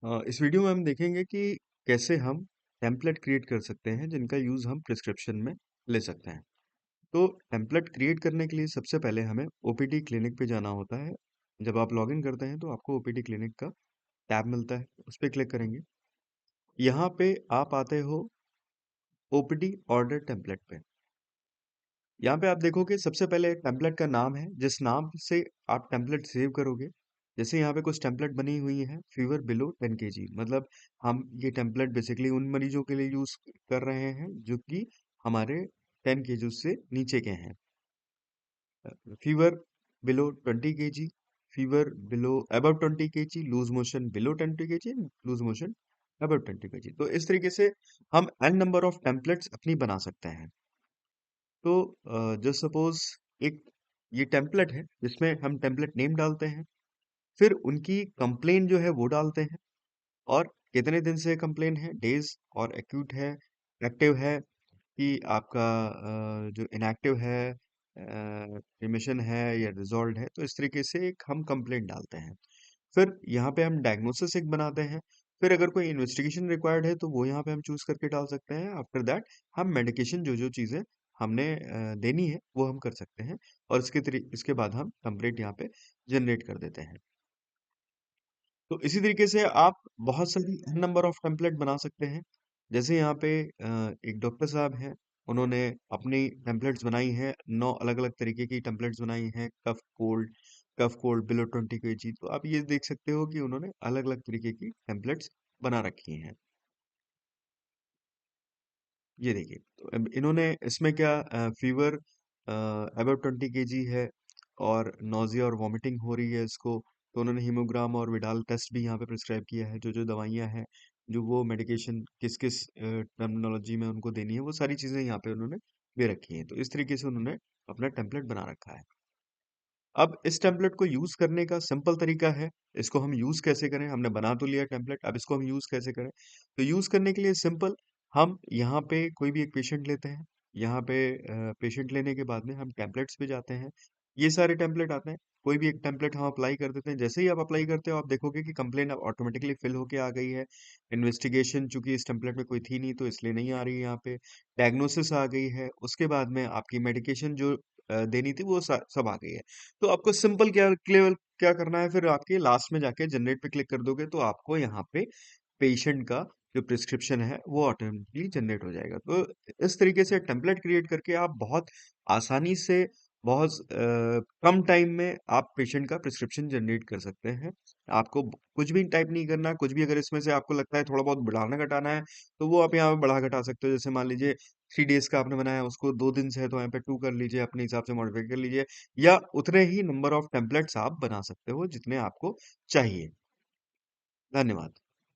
इस वीडियो में हम देखेंगे कि कैसे हम टेम्पलेट क्रिएट कर सकते हैं जिनका यूज़ हम प्रिस्क्रिप्शन में ले सकते हैं। तो टेम्पलेट क्रिएट करने के लिए सबसे पहले हमें ओपीडी क्लिनिक पे जाना होता है। जब आप लॉगिन करते हैं तो आपको ओपीडी क्लिनिक का टैब मिलता है, उस पे क्लिक करेंगे। यहाँ पे आप आते हो ओपीडी ऑर्डर टेम्पलेट पे। यहाँ पे आप देखोगे सबसे पहले टेम्पलेट का नाम है, जिस नाम से आप टेम्पलेट सेव करोगे। जैसे यहाँ पे कुछ टेम्पलेट बनी हुई है, फीवर बिलो 10 केजी, मतलब हम ये टेम्पलेट बेसिकली उन मरीजों के लिए यूज कर रहे हैं जो कि हमारे 10 केजी से नीचे के हैं। Fever below 20 KG, fever below above 20 KG, loose motion below 20 KG, loose motion above 20 KG. तो इस तरीके से हम एन नंबर ऑफ टेम्पलेट्स अपनी बना सकते हैं। तो जस्ट सपोज एक ये टेम्पलेट है जिसमें हम टेम्पलेट नेम डालते हैं, फिर उनकी कंप्लेन जो है वो डालते हैं, और कितने दिन से कंप्लेन है, डेज, और एक्यूट है, एक्टिव है, कि आपका जो इनएक्टिव है, रिमिशन है या रिजॉल्व है। तो इस तरीके से एक हम कंप्लेंट डालते हैं। फिर यहाँ पे हम डायग्नोसिस एक बनाते हैं। फिर अगर कोई इन्वेस्टिगेशन रिक्वायर्ड है तो वो यहाँ पे हम चूज करके डाल सकते हैं। आफ्टर दैट हम मेडिकेशन जो जो चीज़ें हमने देनी है वो हम कर सकते हैं, और इसके बाद हम कंप्लेंट यहाँ पे जनरेट कर देते हैं। तो इसी तरीके से आप बहुत सारी नंबर ऑफ टेम्पलेट बना सकते हैं। जैसे यहाँ पे एक डॉक्टर साहब हैं, उन्होंने अपनी टेम्पलेट्स बनाई हैं, 9 अलग-अलग तरीके की टेम्पलेट्स बनाई हैं, कफ कोल्ड बिलो 20 केजी। तो आप ये देख सकते हो कि उन्होंने अलग-अलग तरीके की टेम्पलेट्स बना रखी हैं। ये देखिए, तो अब इन्होंने इसमें क्या फीवर अबव 20 केजी है, और नोज़िया और वॉमिटिंग हो रही है इसको, तो उन्होंने हीमोग्राम और विडाल टेस्ट भी यहाँ पे प्रिस्क्राइब किया है। जो-जो दवाइयाँ हैं, जो वो मेडिकेशन किस-किस टर्मिनोलॉजी में उनको देनी है, वो सारी चीज़ें यहाँ पे उन्होंने दे रखी हैं। तो इस तरीके से उन्होंने अपना टेम्पलेट बना रखा है। अब इस टेम्पलेट को यूज़ करने का सिंपल तरीका है, इसको हम यूज़ कैसे करें? हमने बना तो लिया टेम्पलेट, अब इसको हम यूज़ कैसे करें? तो यूज़ करने के लिए सिंपल, हम यहाँ पे कोई भी एक पेशेंट लेते हैं। यहाँ पे पेशेंट लेने के बाद में हम टेम्पलेट्स पे जाते हैं। ये सारे टेम्पलेट आते हैं, कोई भी एक टेम्पलेट हम अप्लाई कर देते हैं। जैसे ही आप अप्लाई करते हो, आप देखोगे कि कंप्लेंट अब ऑटोमेटिकली फिल होके आ गई है। इन्वेस्टिगेशन चूँकि इस टेम्पलेट में कोई थी नहीं, तो इसलिए नहीं आ रही है यहाँ पे। डायग्नोसिस आ गई है, उसके बाद में आपकी मेडिकेशन जो देनी थी वो सब आ गई है। तो आपको सिंपल क्या करना है, फिर आपके लास्ट में जाके जनरेट पे क्लिक कर दोगे तो आपको यहाँ पे पेशेंट का जो प्रिस्क्रिप्शन है वो ऑटोमेटिकली जनरेट हो जाएगा। तो इस तरीके से टेम्पलेट क्रिएट करके आप बहुत आसानी से, बहुत कम टाइम में आप पेशेंट का प्रिस्क्रिप्शन जनरेट कर सकते हैं। आपको कुछ भी टाइप नहीं करना। कुछ भी अगर इसमें से आपको लगता है थोड़ा बहुत बढ़ाना घटाना है, तो वो आप यहाँ पे बढ़ा घटा सकते हो। जैसे मान लीजिए 3 डेज का आपने बनाया, उसको 2 दिन से है तो यहाँ पे 2 कर लीजिए, अपने हिसाब से मॉडिफाई कर लीजिए, या उतने ही नंबर ऑफ टेम्पलेट्स आप बना सकते हो जितने आपको चाहिए। धन्यवाद।